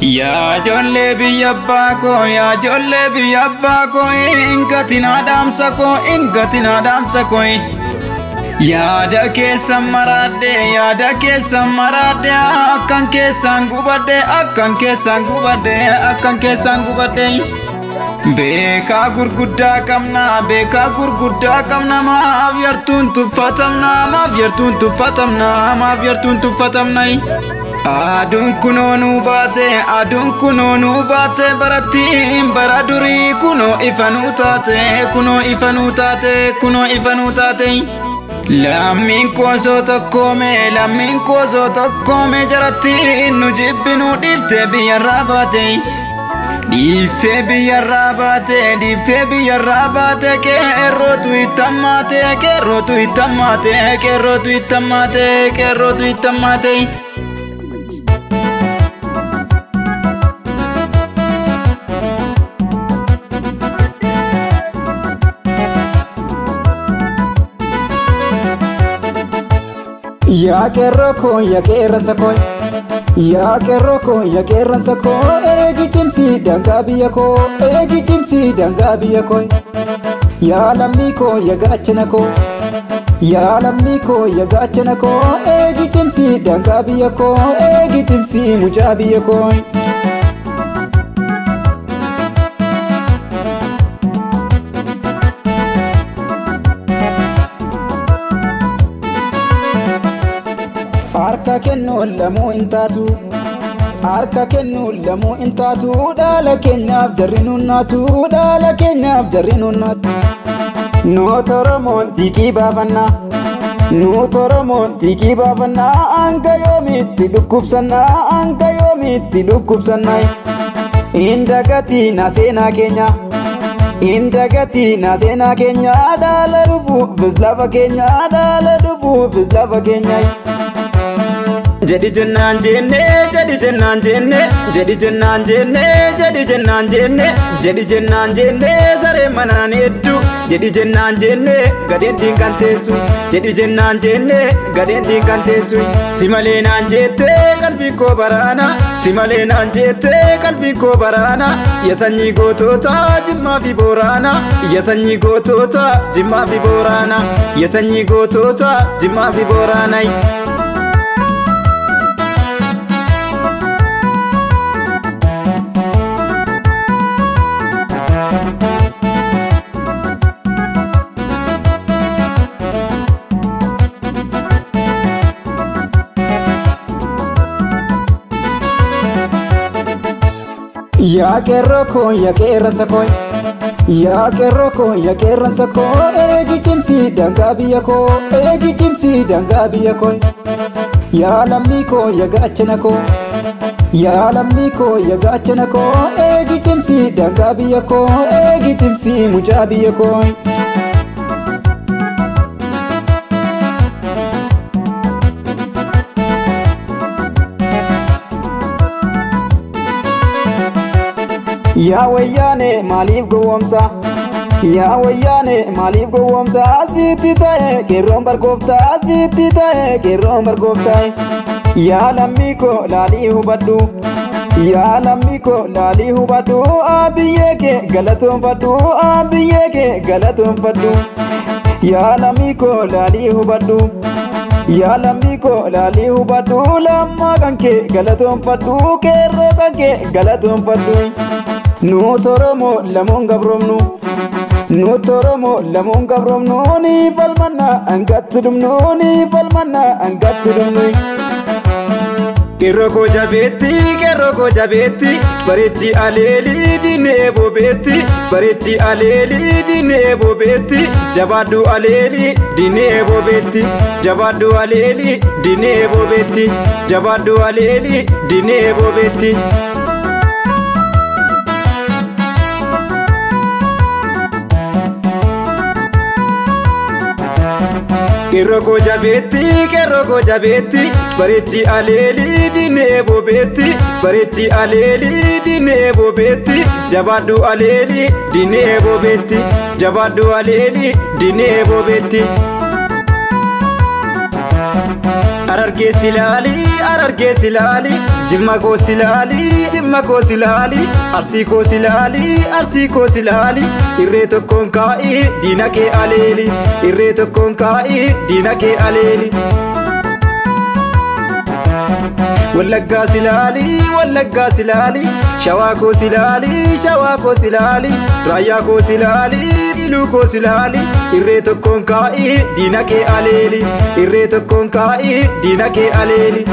Ya jolle biyya bako, ya jolle biyya bako, ingatina damsako, ingatina damsako. Yaada keessa marade, yaada keessa marade, akkan keessan gubadde, akkan keessan gubadde, akkan keessan gubadde. Beeka gurguddaa qabna, beeka gurguddaa qabna, maaf yartuun tuffatamna, maaf yartuun tuffatamna, maaf yartuun tuffatamna. Aduun kunoo nu baate, aduun kunoo nu baate, barattiin bara durii kunoo ifa nu taate, kunoo ifa nu taate, kunoo ifa nu taate. Lammiin koosoo tokkoome, lammiin koosoo tokkoome, jarattiin nu jibbinu dhiiftee biyyarraa baate. Dhiiftee biyyarraa baate, dhiiftee biyyarraa baate, qeerrootu itti hammaate, qeerrootu itti hammaate, qeerrootu itti hammaate, qeerrootu itti hammaate. Ya kerroko, ya kerransako, ya kerroko, ya kerransako, egi chimsi dangabiyako, egi chimsi dangabiyako. Ya lamiko, ya gachanako, ya lamiko, ya gachanako, egi chimsi dangabiyako, egi chimsi mujabiyako. Harka kennu lamu intatu, harka kennu lamu intatu, dhala keenyaaf jarri nunnaatu, dhala keenyaaf jarri nunnaatu. Nuti Oromoon xiiqii baafanna, nuti Oromoon xiiqii baafanna, hanga yoomitti dhukkubsanna, hanga yoomitti dhukkubsanna. Indagati na seenaa keenya, indagati na seenaa keenya, dhala dhufuufis lafa keenya, dhala dhufuufis lafa keenya. Jadi jennaan jenne, jadi jennaan jenne, jadi jennaan jenne, jadi jennaan jenne, jadi jennaan jenne, saree manaan hedduu. Jadi jennaan jenne, gadeen diinqan teessu. Jadi jennaan jenne, gadeen diinqan teessu. Si malee naan jette qalbii koo baraana, si malee naan jette qalbii koo baraana. Ya sanyii gootota Jimmaa fi Booraana, ya sanyii gootota Jimmaa fi Booraana, ya sanyii gootota Jimmaa fi Booraana. Ya kerroko, ya kerransako, ya kerroko, ya kerransako, egi chimsi dangabiyako, egi chimsi dangabiyako. Ya lamiko, ya gachanako, ya lamiko, ya gachanako, egi chimsi dangabiyako, egi chimsi mujabiyako. Ya wayyaane maaliif gowwoomsa, ya wayyaane maaliif gowwoomsa, asitti ta'e qeerroon bargoofta, asitti ta'e qeerroon bargoofta. Ya lammiko laalii hubadhu, ya lammiko laalii hubadhu, abiyyee kee galatoonfadhu, abiyyee kee galatoonfadhu. Ya lammiko laalii hubadhu, ya lammiko laalii hubadhu, lammaa kan kee galatoonfadhu, qeerroo kan kee galatoonfadhu. Nuti Oromoo lamuun gabroomnu, nuti Oromoo lamuun gabroomnu, ni falmanna hangatti dhumnu, ni falmanna hangatti dhumnu. Qeerroo koo jabeetti, qeerroo koo jabeetti, bareechi aleelii diinee bobeetti, bareechi aleelii diinee bobeetti, jabaadhu aleelii diinee bobeetti, jabaadhu aleelii diinee bobeetti, jabaadhu aleelii diinee bobeetti. Qeerroo koo jabeetti, qeerroo koo jabeetti, bareechi aleelii diinee bobeetti, bareechi aleelii diinee bobeetti, jabaadhu aleelii diinee bobeetti, jabaadhu aleelii diinee bobeetti. Arargee silaali, arargee silaali, jimma koo silaali, jimma koo silaali, arsii koo silaali, arsii koo silaali, irree tokkoon kaa'ii diina kee aleeli, irree tokkoon kaa'ii diina kee aleeli. Wallaggaa silaali, wallaggaa silaali, shawaa koo silaali, shawaa koo silaali, raayyaa koo silaali, iluu koo silaali, irree tokkoon kaa'ii diina kee aleeli, irree tokkoon kaa'ii diina kee aleeli.